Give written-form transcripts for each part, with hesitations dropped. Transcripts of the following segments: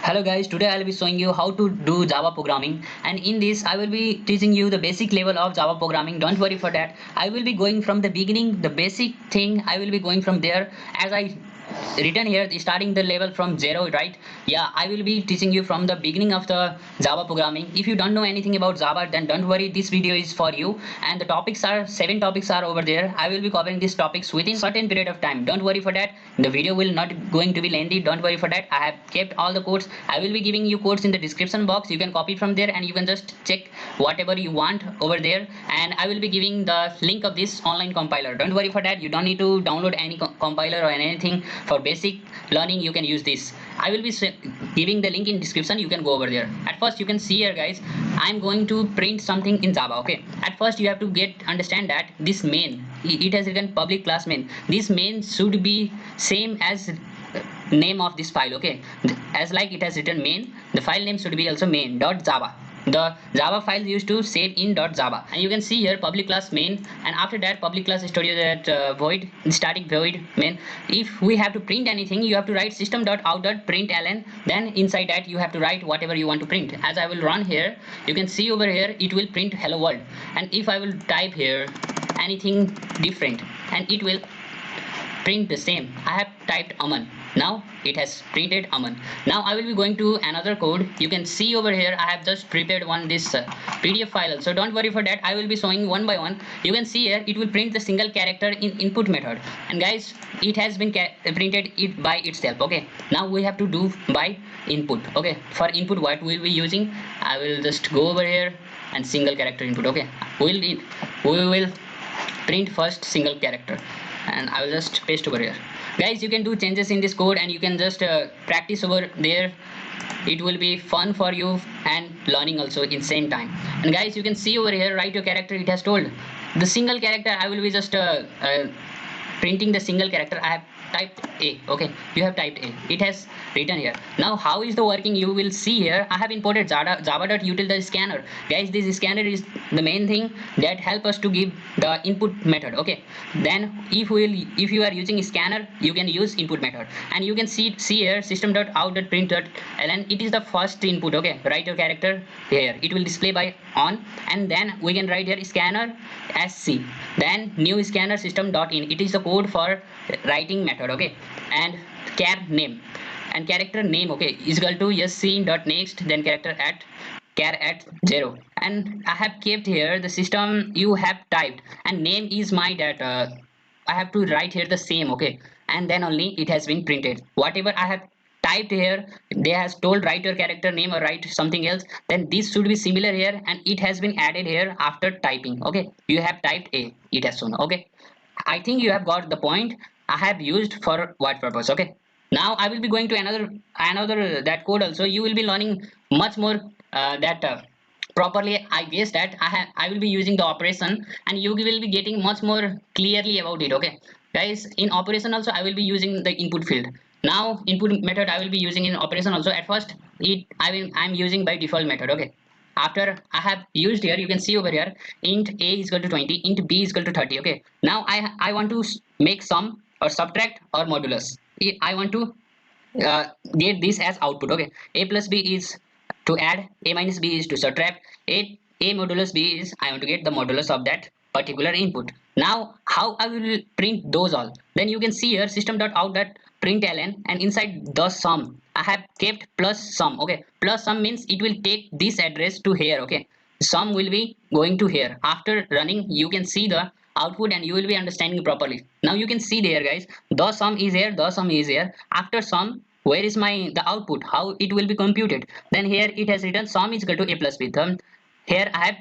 Hello guys, today I will be showing you how to do Java programming, and in this I will be teaching you the basic level of Java programming. Don't worry for that. I will be going from the beginning, the basic thing. I will be going from there as I written here starting the level from zero, right? Yeah, I will be teaching you from the beginning of the Java programming. If you don't know anything about Java, then don't worry, this video is for you, and the topics are 7 topics are over there. I will be covering these topics within certain period of time. Don't worry for that, the video will not going to be lengthy. Don't worry for that. I have kept all the codes. I will be giving you codes in the description box. You can copy from there and you can just check whatever you want over there, and I will be giving the link of this online compiler. Don't worry for that, you don't need to download any compiler or anything. For basic learning you can use this. I will be giving the link in description. You can go over there. At first you can see here guys, I'm going to print something in Java. Okay, at first you have to understand that this main, it has written public class main. This main should be same as name of this file. Okay, as like it has written main, the file name should be also main.java. The Java file used to save in .java, and you can see here public class main, and after that public class studio that void static void main. If we have to print anything, you have to write system.out.println, then inside that you have to write whatever you want to print. As I will run here, you can see over here it will print hello world, and if I will type here anything different, and it will print the same. I have typed Aman. Now it has printed Aman. Now I will be going to another code. You can see over here I have just prepared this PDF file. So don't worry for that. I will be showing one by one. You can see here it will print the single character in input method. And guys, it has been printed it by itself. Okay. Now we have to do by input. Okay. For input, what we will be using? I will just go over here and single character input. Okay. We will print first single character, and I will just paste over here. Guys, you can do changes in this code and you can just practice over there. It will be fun for you and learning also in same time. And guys, you can see over here, write your character. It has told the single character. I will be just printing the single character. I have typed A. Okay, you have typed A. It has written here. Now how is the working? You will see here I have imported java.util the scanner. Guys, this scanner is the main thing that help us to give the input method. Okay, then if you are using scanner, you can use input method, and you can see here system.out.println. It is the first input. Okay, write your character here. It will display by on, and then we can write here scanner sc, then new scanner system.in. It is the code for writing method. Okay, and char name and character name, okay, is equal to sc.next, then character at char at 0, and I have kept here the system you have typed, and name is my data. I have to write here the same. Okay, and then only it has been printed. Whatever I have typed here, they has told write your character name or write something else, then this should be similar here, and it has been added here after typing. Okay, you have typed A, it has shown. Okay, I think you have got the point. I have used for what purpose. Okay, now I will be going to another that code also. You will be learning much more that properly. I guess that I will be using the operation, and you will be getting much more clearly about it. Okay guys, in operation also I will be using the input field. Now input method I will be using in operation also. At first I'm using by default method. Okay, after I have used here, you can see over here int a is equal to 20, int b is equal to 30. Okay, now I want to make sum or subtract or modulus. I want to get this as output. Okay, a plus b is to add, a minus b is to subtract, a modulus b is I want to get the modulus of that particular input. Now how I will print those all? Then you can see here system.out.println, and inside the sum I have kept plus sum. Okay, plus sum means it will take this address to here. Okay, sum will be going to here. After running, you can see the output and you will be understanding properly. Now you can see there guys, the sum is here, the sum is here. After sum, where is my the output, how it will be computed? Then here it has written sum is equal to a plus b. Then here I have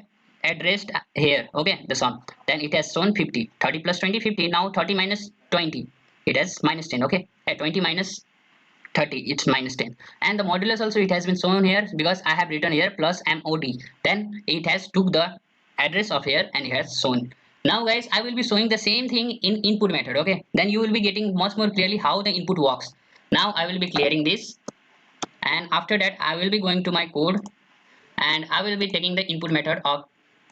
addressed here. Okay, the sum, then it has shown 50, 30 plus 20 50. Now 30 minus 20, it has minus 10. Okay, at 20 minus 30, it's minus 10. And the modulus also it has been shown here because I have written here plus mod, then it has took the address of here and it has shown. Now guys, I will be showing the same thing in input method. Okay, then you will be getting much more clearly how the input works. Now I will be clearing this, and after that I will be going to my code, and I will be taking the input method of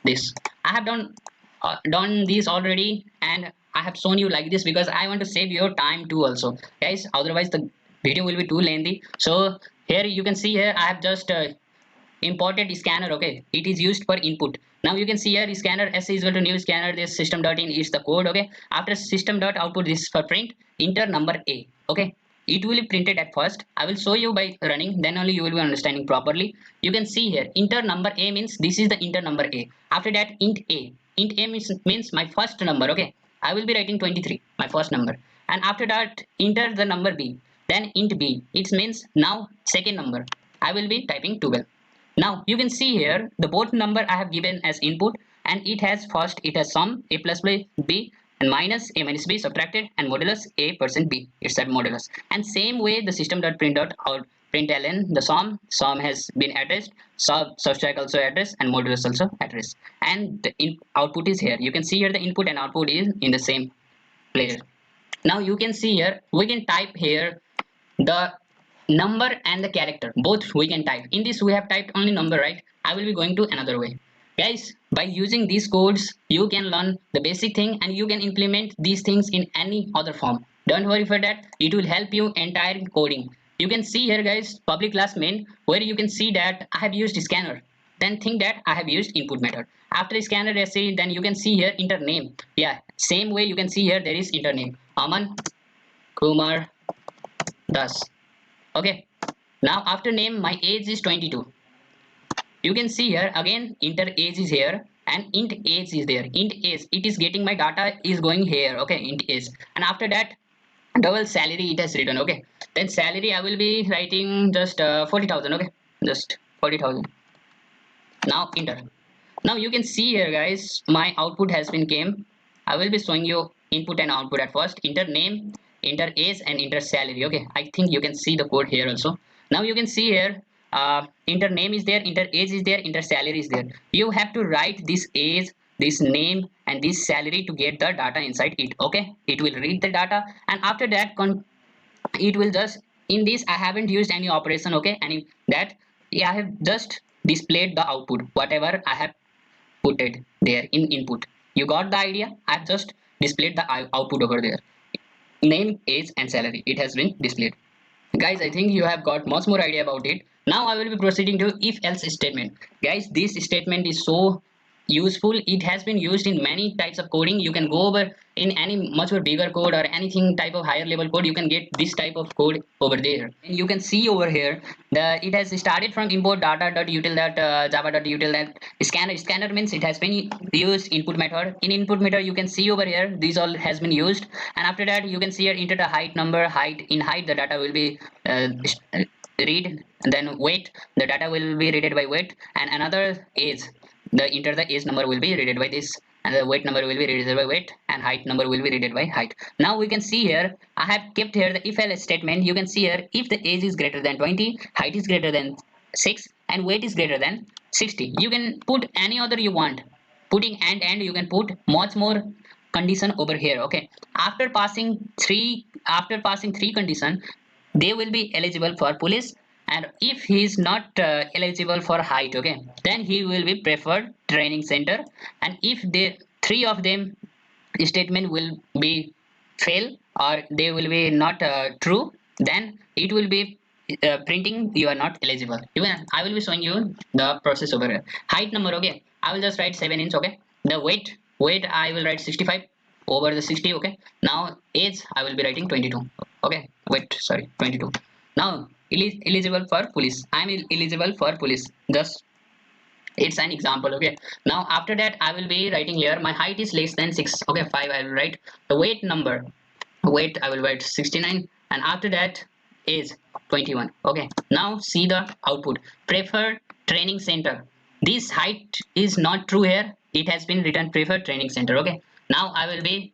this. I have done this already, and I have shown you like this because I want to save your time too also guys, otherwise the video will be too lengthy. So here you can see here I have just imported scanner. Okay, it is used for input. Now you can see here scanner s is equal to new scanner this system.in is the code. Okay, after system.output this is for print enter number a. Okay, it will be printed at first. I will show you by running, then only you will be understanding properly. You can see here enter number a means this is the enter number a. After that int a means my first number. Okay, I will be writing 23 my first number, and after that enter the number b, then int b it means now second number. I will be typing 12. Now you can see here the both number I have given as input, and it has first it has sum a plus b and minus a minus b subtracted and modulus a percent b. It's that modulus. And same way the system dot print dot out println the sum has been addressed, subtract also address, and modulus also address. And the output is here. You can see here the input and output is in the same place. Now you can see here we can type here the number and the character both we can type. In this we have typed only number, right? I will be going to another way. Guys, by using these codes you can learn the basic thing and you can implement these things in any other form. Don't worry for that, it will help you entire coding. You can see here guys public class main where you can see that I have used scanner, then think that I have used input method. After scanner essay then you can see here enter name. Yeah, same way you can see here there is enter name Aman Kumar Das. Okay, now after name my age is 22. You can see here again enter age is here and int age is there. Int age it is getting my data is going here. Okay, int age, and after that double salary it has written. Okay, then salary I will be writing just 40,000. Okay, just 40,000. Now enter. Now you can see here guys my output has been came. I will be showing you input and output at first. Enter name, enter age, and enter salary. Okay, I think you can see the code here also. Now you can see here enter name is there, enter age is there, enter salary is there. You have to write this age, this name, and this salary to get the data inside it. Okay, it will read the data, and after that it will just in this I haven't used any operation. Okay, and in that I have just displayed the output whatever I have put it there in input. You got the idea? I've just displayed the output over there. Name, age, and salary. It has been displayed. Guys, I think you have got much more idea about it. Now I will be proceeding to if else statement. Guys, this statement is so useful. It has been used in many types of coding. You can go over in any much more bigger code or anything type of higher level code. You can get this type of code over there. And you can see over here the it has started from import data.util.java.util that scanner means it has been used input method. In input method you can see over here these all has been used, and after that you can see here enter the height number. Height in height the data will be read, then weight the data will be read by weight, and another age the enter the age number will be read by this, and the weight number will be read by weight, and height number will be read by height. Now we can see here I have kept here the if else statement. You can see here if the age is greater than 20, height is greater than 6, and weight is greater than 60. You can put any other you want. Putting and you can put much more condition over here. Okay, after passing three condition they will be eligible for police, and if he is not eligible for height, okay, then he will be preferred training center. And if the three of them statement will be fail or they will be not true, then it will be printing you are not eligible. Even I will be showing you the process over here. Height number, okay, I will just write 7 inch. Okay, the weight I will write 65 over the 60. Okay, now age I will be writing 22. Okay, wait, sorry, 22. Now eligible for police, I am eligible for police, just it's an example. Okay, now after that I will be writing here my height is less than 6. Okay, 5 I will write. The weight number, weight I will write 69, and after that is 21. Okay, now see the output preferred training center. This height is not true here, it has been written preferred training center. Okay, now I will be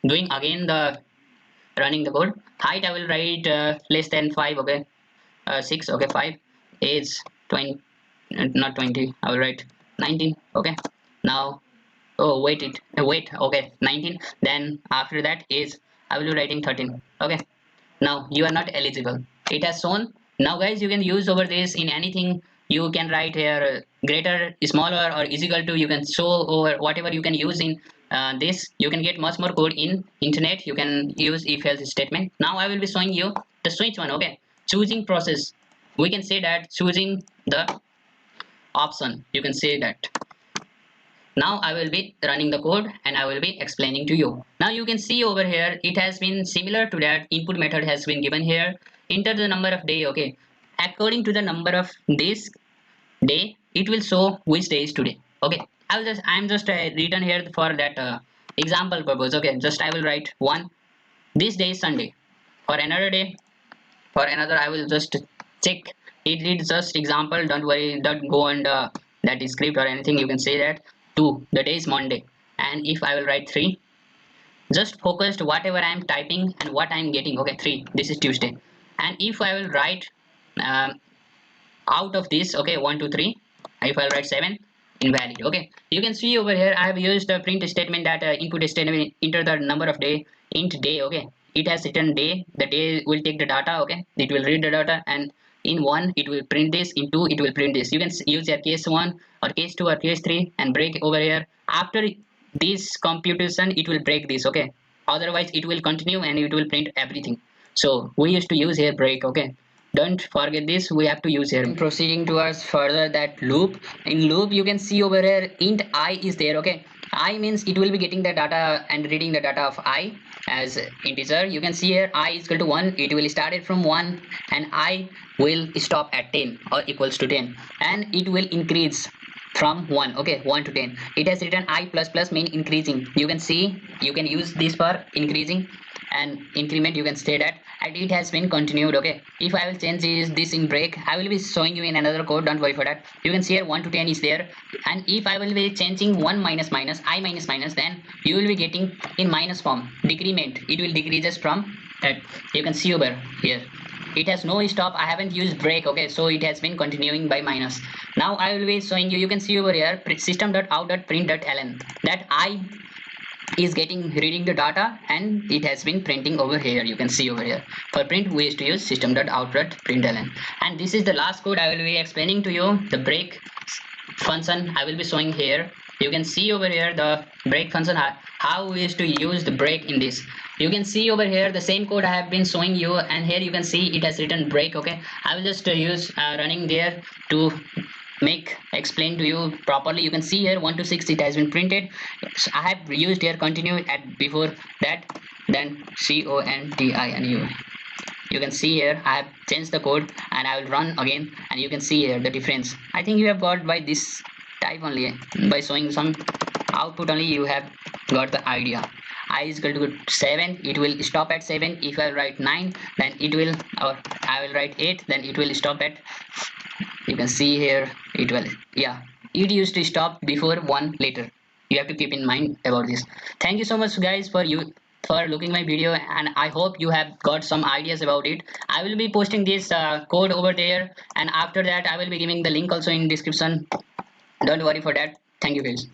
doing again the running the code. Height I will write less than 5. Okay, 6. Okay, 5. Age 20, not 20, I will write 19. Okay, now oh wait it wait, okay, 19. Then after that is I will be writing 13. Okay, now you are not eligible, it has shown. Now guys, you can use over this in anything. You can write here greater, smaller, or is equal to. You can show over whatever you can use in this. You can get much more code in internet. You can use if else statement. Now I will be showing you the switch one. Okay, choosing process. we can say that choosing the option, you can say that. Now I will be running the code and I will be explaining to you. Now you can see over here it has been similar to that. Input method has been given here. Enter the number of day. Okay, according to the number of this day it will show which day is today. Okay, I'm just written here for that example purpose. Okay, just I will write one, this day is Sunday. For another day, for another I will just check it. It's just example, don't worry, don't go on that script or anything. You can say that 2, the day is Monday. And if I will write 3, just focused whatever I am typing and what I am getting. Okay, 3, this is Tuesday. And if I will write um, out of this, okay, 1 2 3, if I write 7, invalid. Okay, you can see over here I have used a print statement that input statement, enter the number of day, int day. Okay, it has written day, the day will take the data. Okay, it will read the data, and in 1 it will print this, in 2 it will print this. You can use your case 1 or case 2 or case 3 and break over here. After this computation it will break this. Okay, otherwise it will continue and it will print everything. So we used to use here break. Okay, don't forget this, we have to use here. Proceeding towards further that loop, in loop you can see over here int I is there. Okay, I means it will be getting the data and reading the data of I as integer. You can see here I is equal to 1, it will start it from 1 and I will stop at 10 or equals to 10, and it will increase from 1. Okay, 1 to 10. It has written I plus plus mean increasing. You can see, you can use this for increasing and increment, you can say that. And it has been continued. Okay, if I will change this in break, I will be showing you in another code, don't worry for that. You can see here 1 to 10 is there, and if I will be changing 1 minus minus, I minus minus, then you will be getting in minus form, decrement, it will decreases from that. You can see over here it has no stop, I haven't used break. Okay, so it has been continuing by minus. Now I will be showing you, you can see over here system.out.println, that I is getting reading the data and it has been printing over here. You can see over here for print we used to use system.out.println. And this is the last code I will be explaining to you, the break function I will be showing here. You can see over here the break function, how we used to use the break in this. You can see over here the same code I have been showing you, and here you can see it has written break. Okay, I will just use running there to make explain to you properly. You can see here 1 to 6 it has been printed. So I have used here continue at before that, then continue. You can see here I have changed the code and I will run again, and you can see here the difference. I think you have got by this type only, by showing some output only you have got the idea. I is equal to 7, it will stop at 7. If I write 9, then it will, or I will write 8, then it will stop at, you can see here it will, yeah, it used to stop before 1 later. You have to keep in mind about this. Thank you so much guys for looking my video, and I hope you have got some ideas about it. I will be posting this code over there, and after that I will be giving the link also in description. Don't worry for that. Thank you guys.